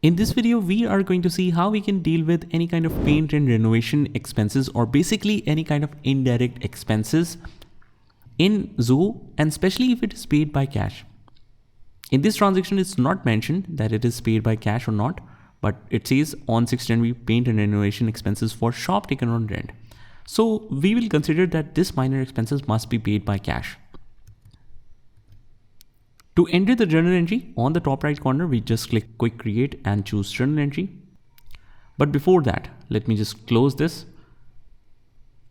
In this video, we are going to see how we can deal with any kind of paint and renovation expenses, or basically any kind of indirect expenses in Zoho, and especially if it is paid by cash. In this transaction, it's not mentioned that it is paid by cash or not, but it says on 6th January paint and renovation expenses for shop taken on rent. So we will consider that this minor expenses must be paid by cash. To enter the journal entry, on the top right corner, we just click quick create and choose journal entry. But before that, let me just close this.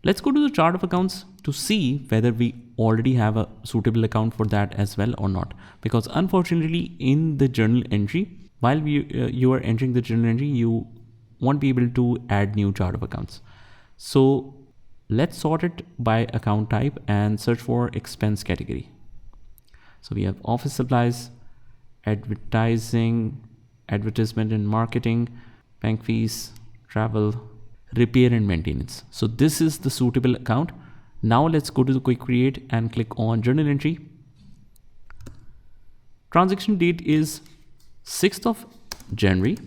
Let's go to the chart of accounts to see whether we already have a suitable account for that as well or not. Because unfortunately, in the journal entry, while you are entering the journal entry, you won't be able to add new chart of accounts. So let's sort it by account type and search for expense category. So we have office supplies, advertising, advertisement and marketing, bank fees, travel, repair and maintenance. So this is the suitable account. Now let's go to the quick create and click on journal entry. Transaction date is 6th of January.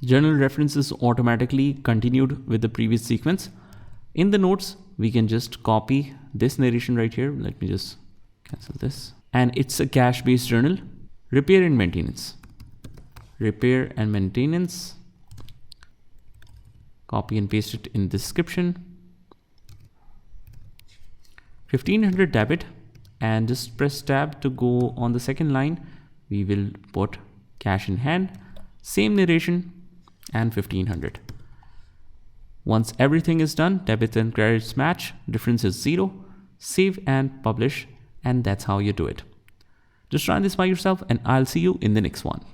Journal reference is automatically continued with the previous sequence. In the notes, we can just copy this narration right here. Let me just cancel this. And it's a cash-based journal. Repair and maintenance. Repair and maintenance. Copy and paste it in the description. 1500 debit, and just press tab to go on the second line. We will put cash in hand, same narration, and 1500. Once everything is done, debits and credits match, difference is 0, save and publish, and that's how you do it. Just try this by yourself, and I'll see you in the next one.